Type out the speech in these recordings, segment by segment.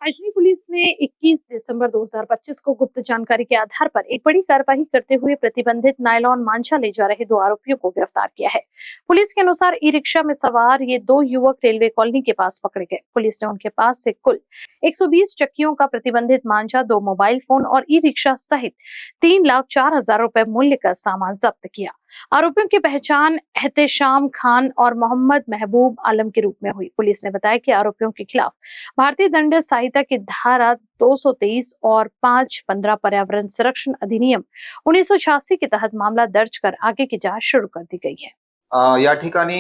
Ajni police ने 21 दिसंबर 2025 को गुप्त जानकारी के आधार पर एक बड़ी कार्रवाई करते हुए प्रतिबंधित नायलॉन मांझा ले जा रहे 2 आरोपियों को गिरफ्तार किया है। पुलिस के अनुसार ई रिक्शा में सवार ये 2 युवक रेलवे कॉलोनी के पास पकड़े गए। पुलिस ने उनके पास से कुल 120 चक्कियों का प्रतिबंधित मांझा, 2 मोबाइल फोन और ई रिक्शा सहित 3,04,000 रुपए मूल्य का सामान जब्त किया। आरोपियों की पहचान एहतेशाम खान और मोहम्मद महबूब आलम के रूप में हुई। पुलिस ने बताया कि आरोपियों के खिलाफ भारतीय दंड संहिता की धारा 223 और 515 पर्यावरण संरक्षण अधिनियम 1986 के तहत मामला दर्ज कर आगे की जांच शुरू कर दी गई है। या ठिकाणी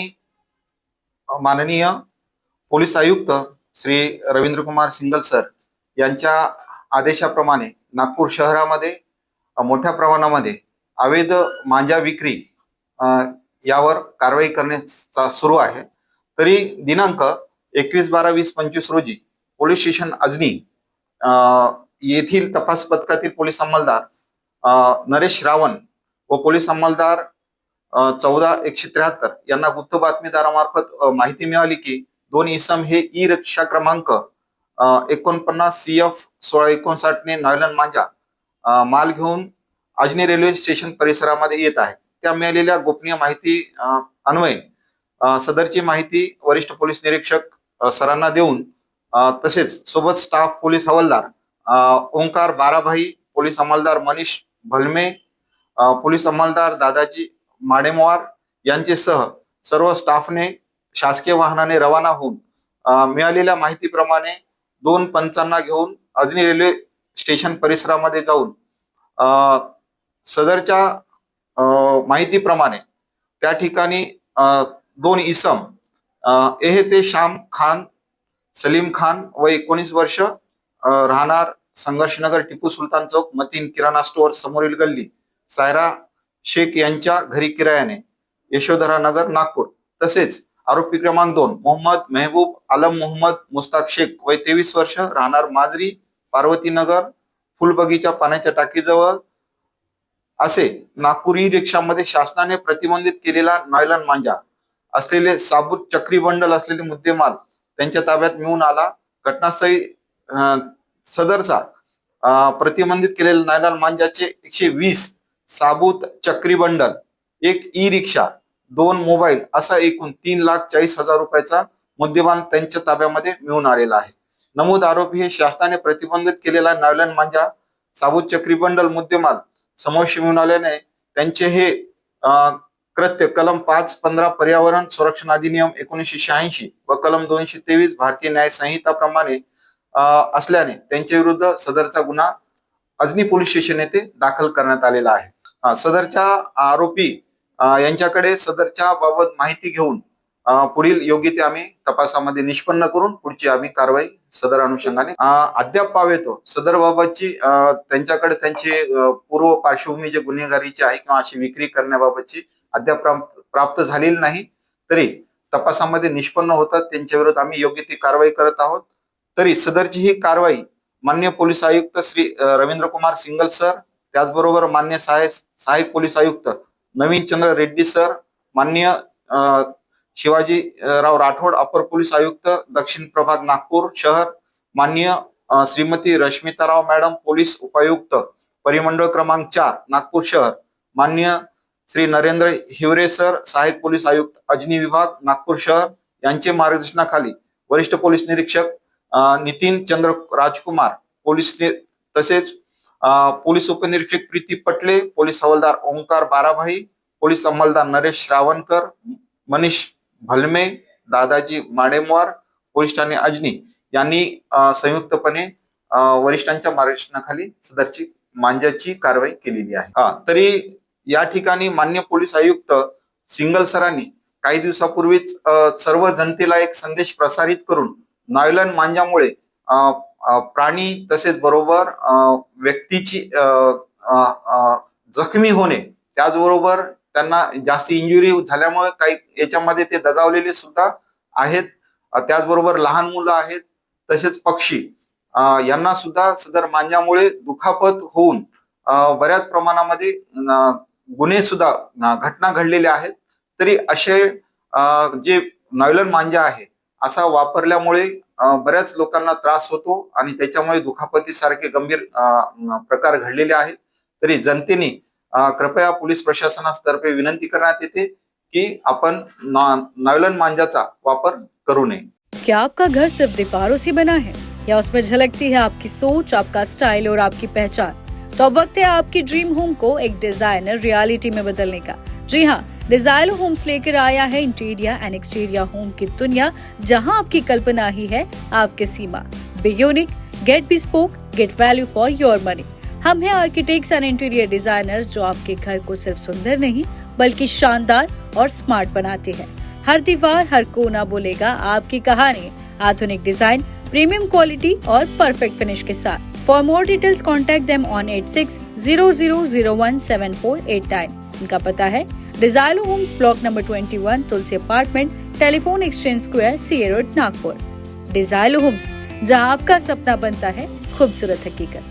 माननीय पोलीस आयुक्त श्री रवींद्र कुमार सिंगल सर यांच्या आदेशाप्रमाणे नागपूर शहरामध्ये मोठ्या प्रमाणामध्ये अवैध मांजा विक्री यावर कारवाई करण्याचा सुरू आहे। तरी दिनांक 21/12/2025 रोजी पोलीस स्टेशन अजनी येथील तपास पथकातील पोलीस अंमलदार नरेश रावण व पोलीस अंमलदार 14-173 यांना गुप्त बातमीदारामार्फत माहिती मिळाली की 2 इसम हे ई रिक्षा क्रमांक 49 CF 1659 ने नायलॉन मांजा माल घेऊन अजनी रेल्वे स्टेशन परिसरामध्ये येत आहे। त्या मिळालेल्या गोपनीय माहिती अन्वये सदरची माहिती वरिष्ठ पोलीस निरीक्षक सरांना देऊन तसेच सोबत स्टाफ पोलीस हवालदार ओंकार बाराभाई, पोलीस अंमलदार मनीष भलमे, पोलीस अंमलदार दादाजी माडेमवार यांच्यासह सर्व स्टाफने शासकीय वाहनाने रवाना होऊन मिळालेल्या माहितीप्रमाणे 2 पंचांना घेऊन अजनी रेल्वे स्टेशन परिसरामध्ये जाऊन सदरच्या माहितीप्रमाणे त्या ठिकाणी 2 इसम एहतेशाम खान, सलीम खान व 19 वर्ष राहणार संघर्षनगर, टिपू सुलतान चौक, मतीन किराणा स्टोअर समोरील गल्ली, सायरा शेख यांच्या घरी किरायाने, यशोधरा नगर, नागपूर। तसेच आरोपी क्रमांक 2 मोहम्मद महबूब आलम मोहम्मद मुस्ताक शेख वय 23 वर्ष राहणार माजरी, पार्वती नगर, फुलबगीचा पाण्याच्या टाकीजवळ असे नागपूर ई रिक्षामध्ये शासनाने प्रतिबंधित केलेला नायलॉन मांजा असलेले साबूत चक्री बंडल असलेले मुद्देमाल त्यांच्या ताब्यात मिळून आला। घटनास्थळी सदरचा प्रतिबंधित केलेला नायलॉन मांजाचे 120 साबूत चक्री बंडल, 1 ई रिक्षा, 2 मोबाईल असा एकूण 3,40,000 रुपयाचा मुद्देमाल त्यांच्या ताब्यामध्ये मिळून आलेला आहे। नमूद आरोपी हे शासनाने प्रतिबंधित केलेला नायलॉन मांजा, साबूत चक्री बंडल मुद्देमाल समोर मिळून आल्याने त्यांचे हे कृत्य कलम 515 पर्यावरण संरक्षण अधिनियम 1986 व कलम 223 भारतीय न्याय संहिता प्रमाणे असल्याने त्यांच्या विरुद्ध सदरचा गुन्हा अजनी पोलीस स्टेशन येथे दाखल करण्यात आलेला आहे। सदरच्या आरोपी यांच्याकडे सदरच्या बाबत माहिती घेऊन पुढील योग्य ते आम्ही तपासामध्ये निष्पन्न करून पुढची आम्ही कारवाई सदर अनुषंगाने अद्याप पावेतो। सदर बाबतची त्यांच्याकडे त्यांचे पूर्व पार्श्वभूमी जे गुन्हेगारीची आहे किंवा अशी विक्री करण्याबाबतची अद्याप प्राप्त झालेली नाही, तरी तपासामध्ये निष्पन्न होतात त्यांच्या विरोधात आम्ही योग्य ती कारवाई करत आहोत। तरी सदरची ही कारवाई माननीय पोलीस आयुक्त श्री रवींद्र कुमार सिंगल सर, त्याचबरोबर माननीय सहाय्यक पोलीस आयुक्त नवीन चंद्र रेड्डी सर, माननीय शिवाजी राव राठोड अपर पोलीस आयुक्त दक्षिण प्रभाग नागपूर शहर, माननीय श्रीमती रश्मिताराव मॅडम पोलीस उपायुक्त परिमंडळ क्रमांक 4 नागपूर शहर, माननीय श्री नरेंद्र हिवरे सर सहाय्यक पोलीस आयुक्त अजनी विभाग नागपूर शहर यांचे मार्गदर्शनाखाली वरिष्ठ पोलीस निरीक्षक नितीन चंद्र राजकुमार पोलीस तसेच पोलीस उपनिरीक्षक प्रीती पटले, पोलीस हवालदार ओंकार बाराभाई, पोलीस अंमलदार नरेश श्रावणकर, मनीष भलमे, दादाजी माडेमवार, पोलीस ठाणे अजनी यांनी संयुक्तपणे वरिष्ठांच्या मार्गदर्शनाखाली सदरची मांजाची कारवाई केलेली आहे। तरी या ठिकाणी माननीय पोलीस आयुक्त सिंगल सरांनी काही दिवसापूर्वीच सर्व जनतेला एक संदेश प्रसारित करून नायलॉन मांजामुळे प्राणी तसेच बरोबर व्यक्तीची जखमी होणे, त्याचबरोबर त्यांना जास्त इंजुरी झाल्यामुळे काही याच्यामध्ये ते दगावलेले सुद्धा आहेत, त्याचबरोबर लहान मुलं आहेत, तसेच पक्षी यांना सुद्धा सदर मांजामुळे दुखापत होऊन बऱ्याच प्रमाणामध्ये गुन्हे सुद्धा घटना घडलेल्या आहेत। तरी असे जे नायलॉन मांजा आहे असा वापरल्यामुळे बऱ्याच लोकांना त्रास होतो आणि त्याच्यामुळे दुखापतीसारखे गंभीर प्रकार घडलेले आहेत. तरी जनतेने कृपया पोलीस प्रशासनातर्फे विनंती करण्यात येते की आपण नायलॉन मांजाचा वापर करू नये. क्या आपका घर सिर्फ दीवारों से बना है या उसमें झलकती है आपकी सोच, आपका स्टाइल और आपकी पहचान? तो अब वक्त है आपकी ड्रीम होम को एक डिजाइनर रियलिटी में बदलने का। जी हाँ, डिजाइलो होम्स लेकर आया है इंटीरियर एंड एक्सटीरियर होम की दुनिया, जहां आपकी कल्पना ही है आपकी सीमा। Be unique, get bespoke, get value for your money. हम हैं आर्किटेक्ट्स एंड इंटीरियर डिजाइनर्स जो आपके घर को सिर्फ सुंदर नहीं बल्कि शानदार और स्मार्ट बनाते हैं। हर दीवार, हर कोना बोलेगा आपकी कहानी। आधुनिक डिजाइन, प्रीमियम क्वालिटी और परफेक्ट फिनिश के साथ। For more details contact them on 8600017489। इनका पता है Dezilo homes, block number 21, Tulsi apartment, telephone exchange square, CA road, Nagpur. Dezilo homes, जहां आपका सपना बनता है खूबसूरत हकीकत।